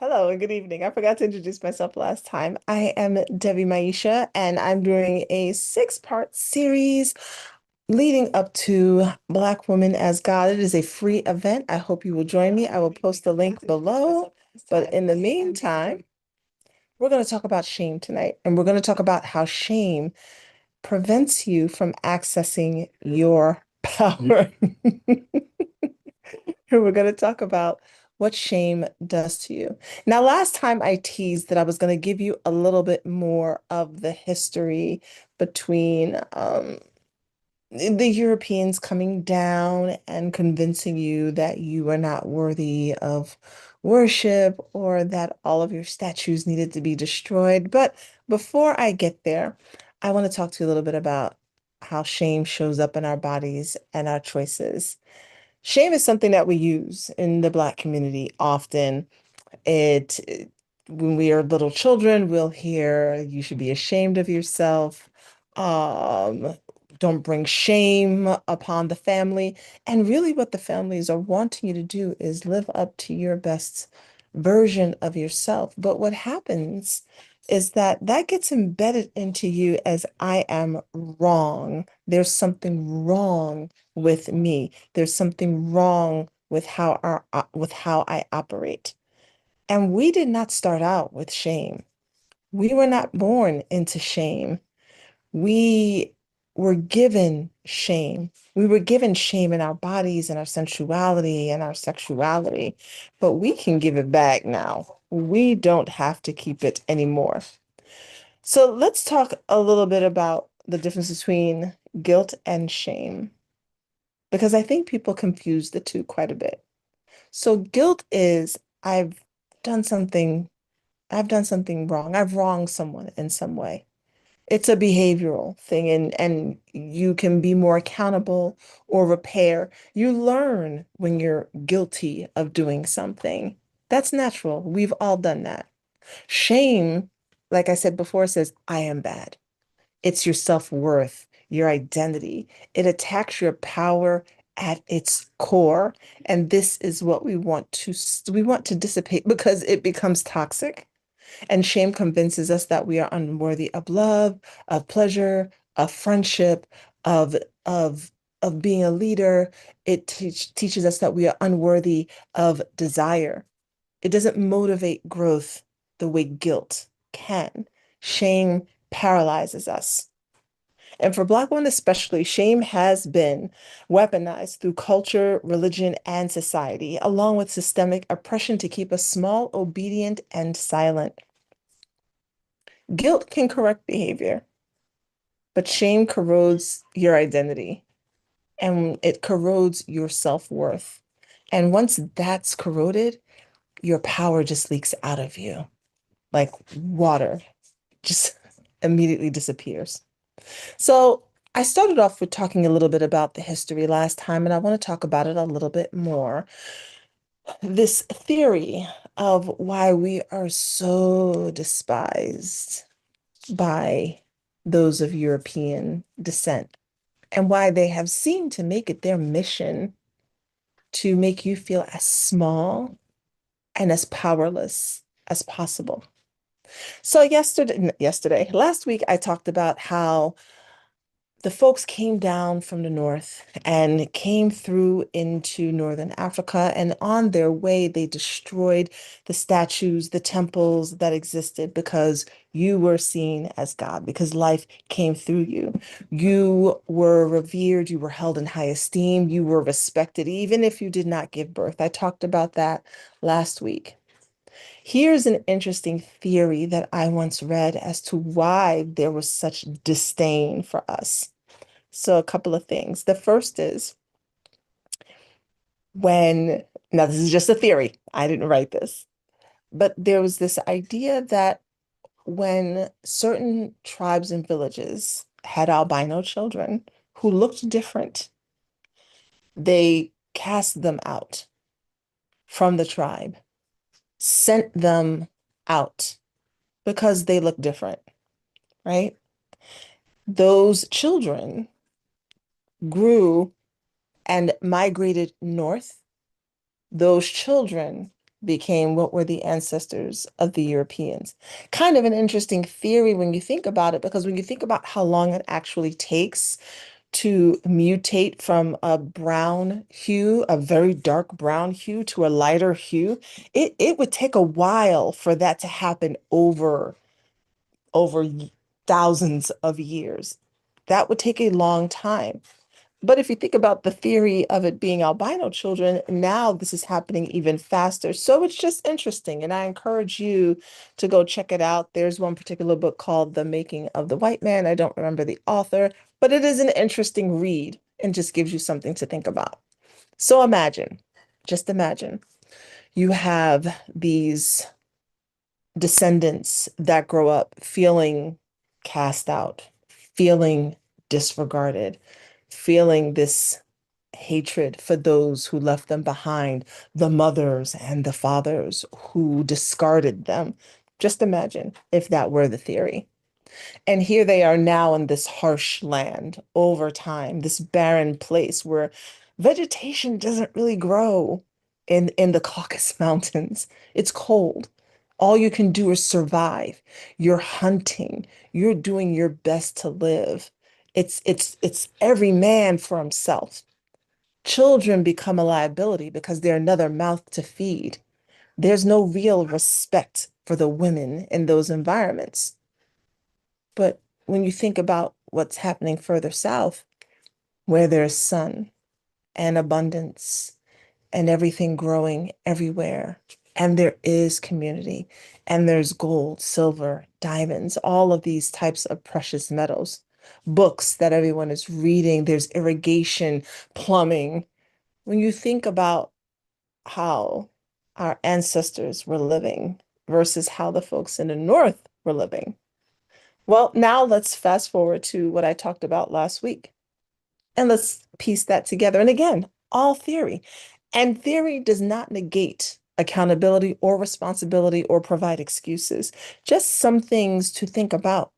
Hello and good evening. I forgot to introduce myself last time. I am Debbie Maisha, and I'm doing a six-part series leading up to Black Women as God. It is a free event. I hope you will join me. I will post the link below. But in the meantime, we're going to talk about shame tonight, and we're going to talk about how shame prevents you from accessing your power. And we're going to talk about what shame does to you. Now, last time I teased that I was going to give you a little bit more of the history between the Europeans coming down and convincing you that you are not worthy of worship or that all of your statues needed to be destroyed. But before I get there, I want to talk to you a little bit about how shame shows up in our bodies and our choices. Shame is something that we use in the Black community often. When we are little children, we'll hear, you should be ashamed of yourself. Um, don't bring shame upon the family. And really, what the families are wanting you to do is live up to your best version of yourself. But what happens is that that gets embedded into you as I am wrong. There's something wrong with me. There's something wrong with with how I operate. And we did not start out with shame. We were not born into shame. We were given shame. We were given shame in our bodies and our sensuality and our sexuality, but we can give it back now. We don't have to keep it anymore. So let's talk a little bit about the difference between guilt and shame, because I think people confuse the two quite a bit. So guilt is done something I've done something wrong. I've wronged someone in some way. It's a behavioral thing, and you can be more accountable or repair. You learn when you're guilty of doing something. That's natural. We've all done that. Shame, like I said before, says, I am bad. It's your self-worth, your identity. It attacks your power at its core. And this is what we want to dissipate because it becomes toxic. And shame convinces us that we are unworthy of love, of pleasure, of friendship, of of of being a leader. It teaches us that we are unworthy of desire. It doesn't motivate growth the way guilt can. Shame paralyzes us. And for Black women especially, shame has been weaponized through culture, religion, and society, along with systemic oppression to keep us small, obedient, and silent. Guilt can correct behavior, but shame corrodes your identity and it corrodes your self-worth. And once that's corroded, your power just leaks out of you like water, just immediately disappears. So I started off with talking a little bit about the history last time, and I want to talk about it a little bit more. This theory of why we are so despised by those of European descent and why they have seemed to make it their mission to make you feel as small and as powerless as possible. So last week, I talked about how the folks came down from the north and came through into northern Africa. And on their way, they destroyed the statues, the temples that existed because you were seen as God, because life came through you. You were revered, you were held in high esteem, you were respected, even if you did not give birth. I talked about that last week. Here's an interesting theory that I once read as to why there was such disdain for us. So, a couple of things. The first is when, now this is just a theory, I didn't write this, but there was this idea that when certain tribes and villages had albino children who looked different, they cast them out from the tribe, sent them out because they looked different, right? Those children grew and migrated north. Those children became what were the ancestors of the Europeans. Kind of an interesting theory when you think about it, because when you think about how long it actually takes to mutate from a brown hue, a very dark brown hue, to a lighter hue, it would take a while for that to happen over thousands of years. That would take a long time. But if you think about the theory of it being albino children, now this is happening even faster. So it's just interesting. And I encourage you to go check it out. There's one particular book called The Making of the White Man. I don't remember the author, but it is an interesting read and just gives you something to think about. So imagine, just imagine, you have these descendants that grow up feeling cast out, feeling disregarded, feeling this hatred for those who left them behind, the mothers and the fathers who discarded them. Just imagine if that were the theory. And here they are now in this harsh land over time, this barren place where vegetation doesn't really grow in the Caucasus Mountains. It's cold. All you can do is survive. You're hunting. You're doing your best to live. It's every man for himself. Children become a liability because they're another mouth to feed. There's no real respect for the women in those environments. But when you think about what's happening further south, where there's sun and abundance and everything growing everywhere, and there is community, and there's gold, silver, diamonds, all of these types of precious metals, books that everyone is reading, there's irrigation, plumbing. When you think about how our ancestors were living versus how the folks in the north were living, well, now let's fast forward to what I talked about last week and let's piece that together. And again, all theory. And theory does not negate accountability or responsibility or provide excuses, just some things to think about.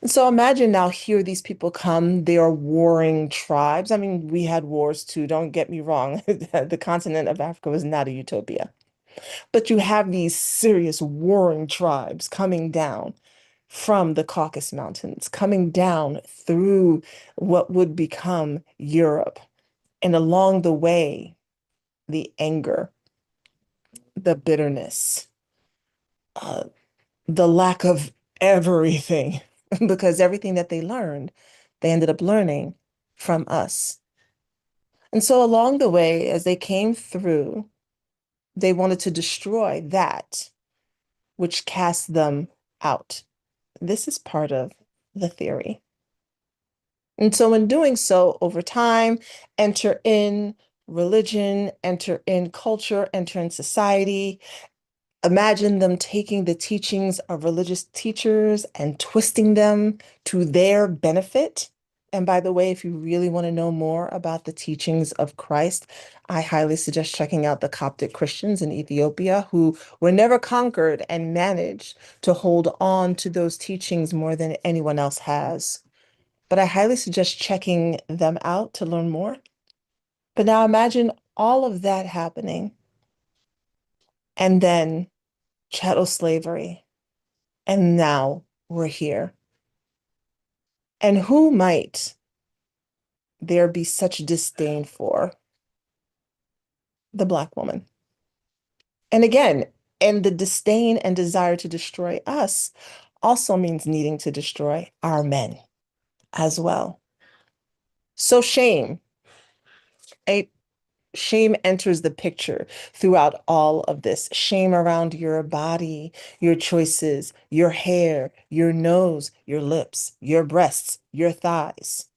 And so imagine now here these people come, they are warring tribes. I mean, we had wars too, don't get me wrong. The continent of Africa was not a utopia. But you have these serious warring tribes coming down from the Caucasus Mountains, coming down through what would become Europe. And along the way, the anger, the bitterness, uh, the lack of everything, because everything that they learned, they ended up learning from us. And so along the way, as they came through, they wanted to destroy that which cast them out. This is part of the theory. And so, in doing so, over time, enter in religion, enter in culture, enter in society. Imagine them taking the teachings of religious teachers and twisting them to their benefit. And by the way, if you really want to know more about the teachings of Christ, I highly suggest checking out the Coptic Christians in Ethiopia who were never conquered and managed to hold on to those teachings more than anyone else has. But I highly suggest checking them out to learn more. But now imagine all of that happening and then chattel slavery. And now we're here. And who might there be such disdain for? The Black woman. And again, and the disdain and desire to destroy us also means needing to destroy our men as well. So a shame enters the picture throughout all of this. Shame around your body, your choices, your hair, your nose, your lips, your breasts, your thighs.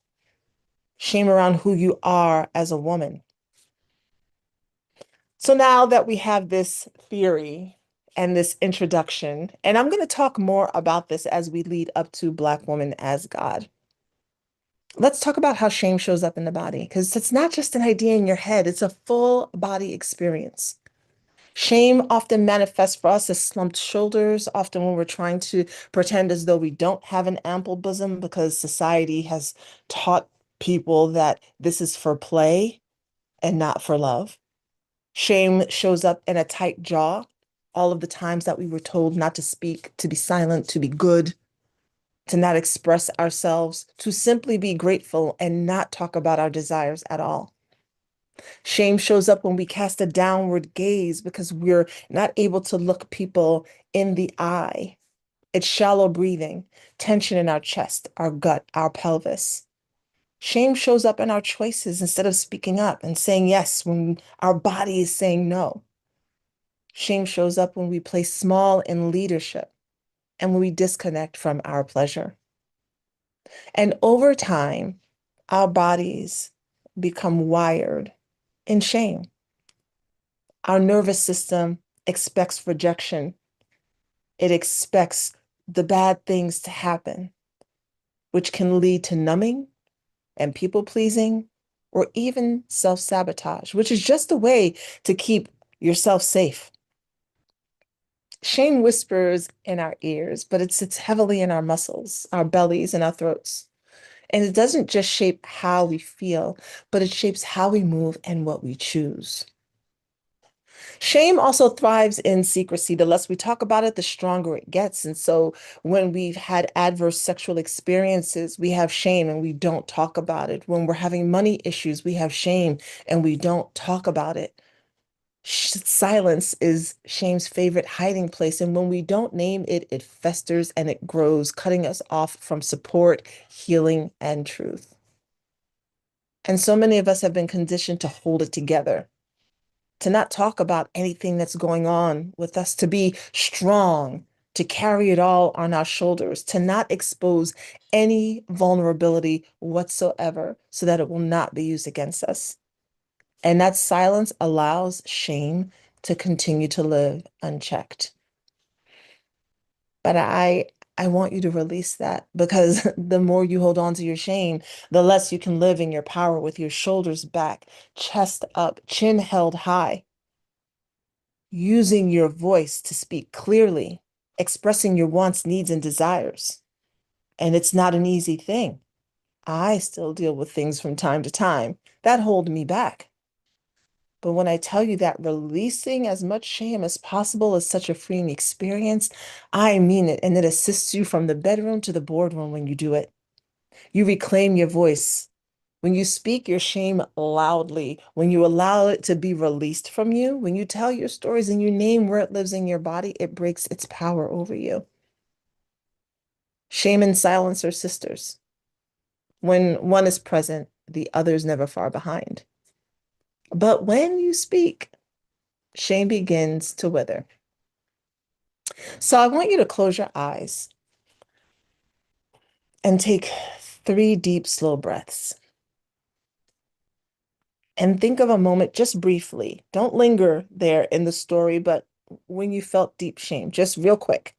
Shame around who you are as a woman. So now that we have this theory and this introduction, and I'm going to talk more about this as we lead up to Black woman as God. Let's talk about how shame shows up in the body, because it's not just an idea in your head, it's a full body experience. Shame often manifests for us as slumped shoulders, often when we're trying to pretend as though we don't have an ample bosom because society has taught people that this is for play and not for love. Shame shows up in a tight jaw, all of the times that we were told not to speak, to be silent, to be good, to not express ourselves, to simply be grateful and not talk about our desires at all. Shame shows up when we cast a downward gaze because we're not able to look people in the eye. It's shallow breathing, tension in our chest, our gut, our pelvis. Shame shows up in our choices instead of speaking up and saying yes when our body is saying no. Shame shows up when we play small in leadership and when we disconnect from our pleasure. And over time, our bodies become wired in shame. Our nervous system expects rejection. It expects the bad things to happen, which can lead to numbing and people pleasing or even self sabotage, which is just a way to keep yourself safe. Shame whispers in our ears, but it sits heavily in our muscles, our bellies, and our throats. And it doesn't just shape how we feel, but it shapes how we move and what we choose. Shame also thrives in secrecy. The less we talk about it, the stronger it gets. And so when we've had adverse sexual experiences, we have shame and we don't talk about it. When we're having money issues, we have shame and we don't talk about it. Silence is shame's favorite hiding place. And when we don't name it, it festers and it grows, cutting us off from support, healing, and truth. And so many of us have been conditioned to hold it together, to not talk about anything that's going on with us, to be strong, to carry it all on our shoulders, to not expose any vulnerability whatsoever so that it will not be used against us. And that silence allows shame to continue to live unchecked. But I want you to release that because the more you hold on to your shame, the less you can live in your power with your shoulders back, chest up, chin held high, using your voice to speak clearly, expressing your wants, needs, and desires. And it's not an easy thing. I still deal with things from time to time that hold me back. But when I tell you that releasing as much shame as possible is such a freeing experience, I mean it. And it assists you from the bedroom to the boardroom when you do it. You reclaim your voice. When you speak your shame loudly, when you allow it to be released from you, when you tell your stories and you name where it lives in your body, it breaks its power over you. Shame and silence are sisters. When one is present, the other is never far behind. But when you speak, shame begins to wither. So I want you to close your eyes and take 3 deep, slow breaths. And think of a moment just briefly. Don't linger there in the story, but when you felt deep shame, just real quick.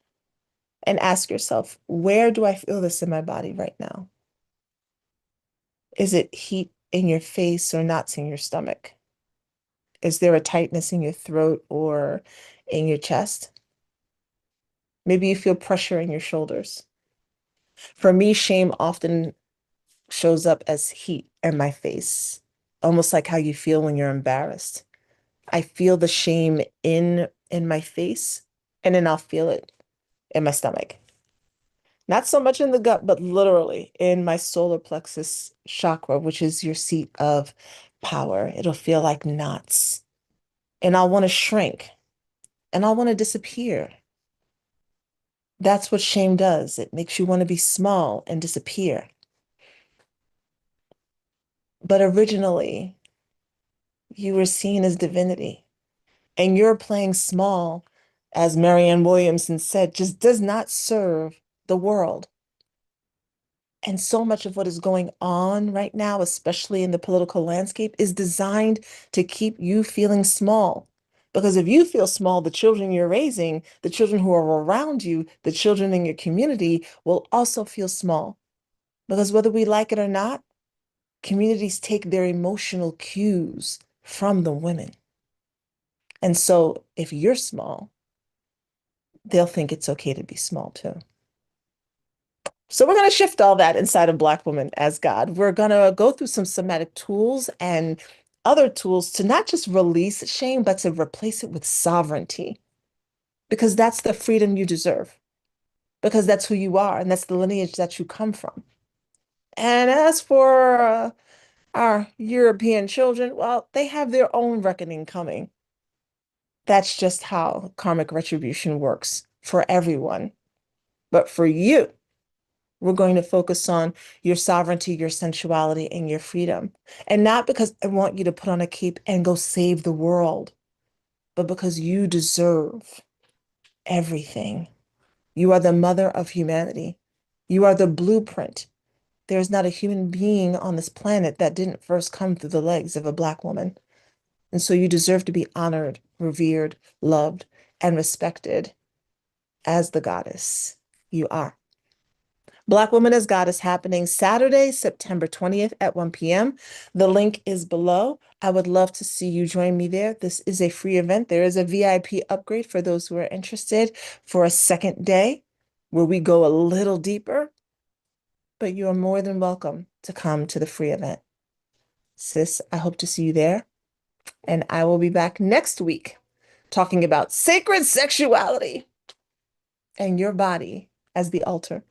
And ask yourself, where do I feel this in my body right now? Is it heat in your face or knots in your stomach? Is there a tightness in your throat or in your chest? Maybe you feel pressure in your shoulders. For me, shame often shows up as heat in my face, almost like how you feel when you're embarrassed. I feel the shame in my face, and then I'll feel it in my stomach. Not so much in the gut, but literally in my solar plexus chakra, which is your seat of power. It'll feel like knots. And I'll want to shrink and I'll want to disappear. That's what shame does. It makes you want to be small and disappear. But originally, you were seen as divinity. And your playing small, as Marianne Williamson said, just does not serve the world. And so much of what is going on right now, especially in the political landscape, is designed to keep you feeling small. Because if you feel small, the children you're raising, the children who are around you, the children in your community will also feel small. Because whether we like it or not, communities take their emotional cues from the women. And so if you're small, they'll think it's okay to be small too. So we're going to shift all that inside of Black Woman as God. We're going to go through some somatic tools and other tools to not just release shame, but to replace it with sovereignty, because that's the freedom you deserve, because that's who you are, and that's the lineage that you come from. And as for our European children, well, they have their own reckoning coming. That's just how karmic retribution works for everyone. But for you, we're going to focus on your sovereignty, your sensuality, and your freedom. And not because I want you to put on a cape and go save the world, but because you deserve everything. You are the mother of humanity. You are the blueprint. There's not a human being on this planet that didn't first come through the legs of a Black woman. And so you deserve to be honored, revered, loved, and respected as the goddess you are. Black Woman as Goddess happening Saturday, September 20th at 1 p.m. The link is below. I would love to see you join me there. This is a free event. There is a VIP upgrade for those who are interested for a second day where we go a little deeper, but you are more than welcome to come to the free event. Sis, I hope to see you there. And I will be back next week talking about sacred sexuality and your body as the altar.